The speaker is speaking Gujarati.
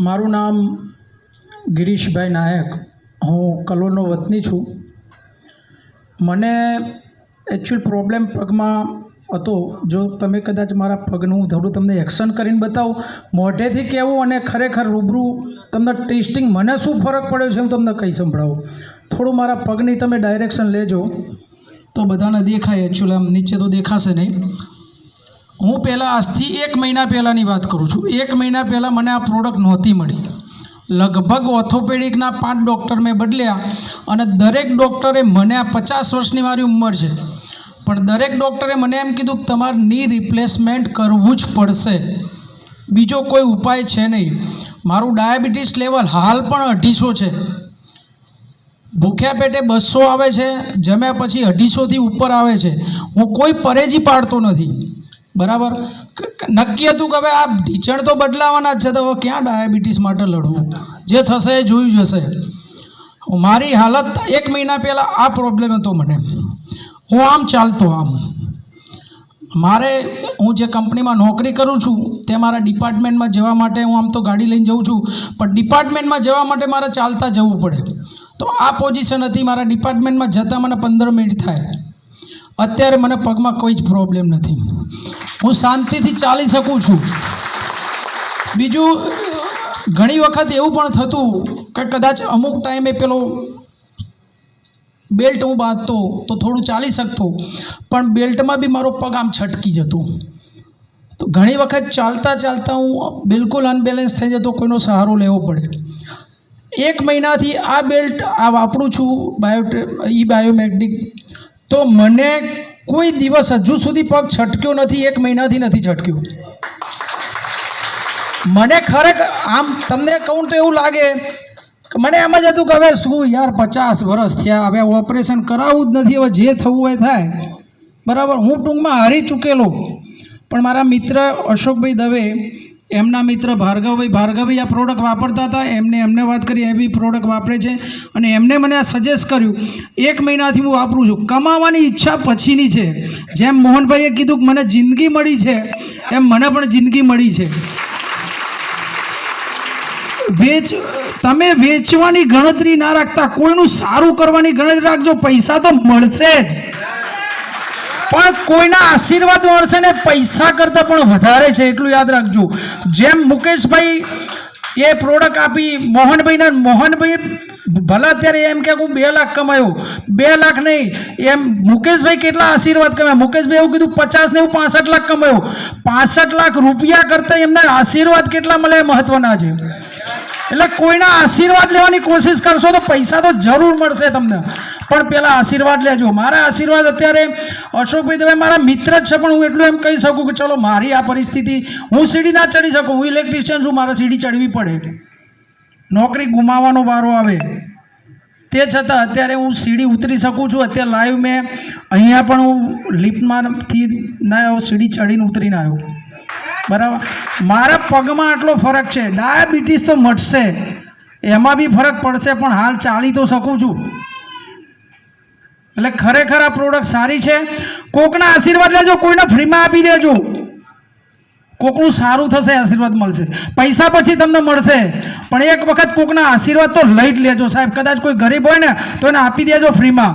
મારું નામ ગિરીશભાઈ નાયક, હું કલોલનો વતની છું. મને એકચ્યુઅલ પ્રોબ્લેમ પગમાં હતો. જો તમે કદાચ મારા પગનું થોડું તમને એક્શન કરીને બતાવું, મોઢેથી કહેવું અને ખરેખર રૂબરૂ તમને ટેસ્ટિંગ મને શું ફરક પડ્યો છે હું તમને કહી સંભળાવું. થોડું મારા પગની તમે ડાયરેક્શન લેજો તો બધાને દેખાય. એકચ્યુઅલ આમ નીચે તો દેખાશે નહીં. હું પહેલાં આજથી 1 મહિના પહેલાંની વાત કરું છું. 1 મહિના પહેલાં મને આ પ્રોડક્ટ નહોતી મળી. લગભગ ઓર્થોપેડિકના 5 ડૉક્ટર મેં બદલ્યા અને દરેક ડૉક્ટરે મને, આ 50 વર્ષની મારી ઉંમર છે, પણ દરેક ડૉક્ટરે મને એમ કીધું કે તમારે ની રિપ્લેસમેન્ટ કરવું જ પડશે, બીજો કોઈ ઉપાય છે નહીં. મારું ડાયાબિટીસ લેવલ હાલ પણ 250 છે. ભૂખ્યા પેટે 200 આવે છે, જમ્યા પછી 250થી ઉપર આવે છે. હું કોઈ પરેજી પાડતો નથી, બરાબર. નક્કી હતું કે હવે આ ઢીંચણ તો બદલાવાના જ છે, તો હવે ક્યાં ડાયાબિટીસ માટે લડવું, જે થશે એ જોયું જશે. મારી હાલત 1 મહિના પહેલાં આ પ્રોબ્લેમ હતો મને. હું આમ ચાલતો, હું જે કંપનીમાં નોકરી કરું છું તે મારા ડિપાર્ટમેન્ટમાં જવા માટે હું આમ તો ગાડી લઈને જઉં છું, પણ ડિપાર્ટમેન્ટમાં જવા માટે મારે ચાલતા જવું પડે. તો આ પોઝિશન હતી. મારા ડિપાર્ટમેન્ટમાં જતાં મને 15 મિનિટ થાય. અત્યારે મને પગમાં કોઈ જ પ્રોબ્લેમ નથી, હું શાંતિથી ચાલી શકું છું. બીજું, ઘણી વખત એવું પણ થતું કે કદાચ અમુક ટાઈમે પેલો બેલ્ટ હું બાંધતો તો થોડું ચાલી શકતો, પણ બેલ્ટમાં બી મારો પગ આમ છટકી જતો. તો ઘણી વખત ચાલતા ચાલતા હું બિલકુલ અનબેલેન્સ થઈ જતો, કોઈનો સહારો લેવો પડે. 1 મહિનાથી આ બેલ્ટ વાપરું છું, બાયોમેગ્નિક. તો મને કોઈ દિવસ હજુ સુધી પગ છટક્યો નથી. 1 મહિનાથી નથી છટક્યો. મને ખરેખર આમ તમને કહું તો એવું લાગે કે મને એમ જ હતું કે હવે શું યાર 50 વર્ષ થયા, હવે ઓપરેશન કરાવવું જ નથી, હવે જે થવું હોય થાય, બરાબર. હું ટૂંકમાં હારી ચૂકેલો. પણ મારા મિત્ર અશોકભાઈ દવે, એમના મિત્ર ભાર્ગવભાઈ આ પ્રોડક્ટ વાપરતા હતા. એમને વાત કરી, એ બી પ્રોડક્ટ વાપરે છે અને એમને મને આ સજેસ્ટ કર્યું. 1 મહિનાથી હું વાપરું છું. કમાવાની ઈચ્છા પછીની છે. જેમ મોહનભાઈએ કીધું કે મને જિંદગી મળી છે, એમ મને પણ જિંદગી મળી છે. તમે વેચવાની ગણતરી ના રાખતા, કોઈનું સારું કરવાની ગણતરી રાખજો. પૈસા તો મળશે જ, પણ કોઈના આશીર્વાદ મળશે ને પૈસા કરતાં પણ વધારે છે, એટલું યાદ રાખજો. જેમ મુકેશભાઈ એ પ્રોડક્ટ આપી મોહનભાઈ ભલે અત્યારે એમ કે હું 2 લાખ કમાયો, 2 લાખ નહીં, એમ મુકેશભાઈ કેટલા આશીર્વાદ કમાયા. મુકેશભાઈ એવું કીધું 50 ને હું 65 લાખ કમાયો. 65 લાખ રૂપિયા કરતાં એમના આશીર્વાદ કેટલા મળે એ મહત્વના છે. એટલે કોઈના આશીર્વાદ લેવાની કોશિશ કરશો તો પૈસા તો જરૂર મળશે તમને, પણ પહેલાં આશીર્વાદ લેજો. મારા આશીર્વાદ અત્યારે અશોકભાઈ દવે મારા મિત્ર જ છે, પણ હું એટલું એમ કહી શકું કે ચલો મારી આ પરિસ્થિતિ, હું સીડી ના ચડી શકું, હું ઇલેક્ટ્રિશિયન છું, મારે સીડી ચડવી પડે, નોકરી ગુમાવવાનો વારો આવે. તે છતાં અત્યારે હું સીડી ઉતરી શકું છું. અત્યારે લાઈવ મેં અહીંયા પણ હું લિફ્ટમાંથી ના આવ્યો, સીડી ચડીને ઉતરીને આવ્યો, બરાબર. મારા પગમાં આટલો ફરક છે. ડાયાબિટીસ તો મટશે, એમાં બી ફરક પડશે, પણ હાલ ચાલી તો શકું છું. એટલે ખરેખર આ પ્રોડક્ટ સારી છે. કોકના આશીર્વાદ લેજો, કોઈને ફ્રીમાં આપી દેજો. કોકનું સારું થશે, આશીર્વાદ મળશે. પૈસા પછી તમને મળશે, પણ એક વખત કોકના આશીર્વાદ તો લઈ જ લેજો સાહેબ. કદાચ કોઈ ગરીબ હોય ને તો એને આપી દેજો ફ્રીમાં.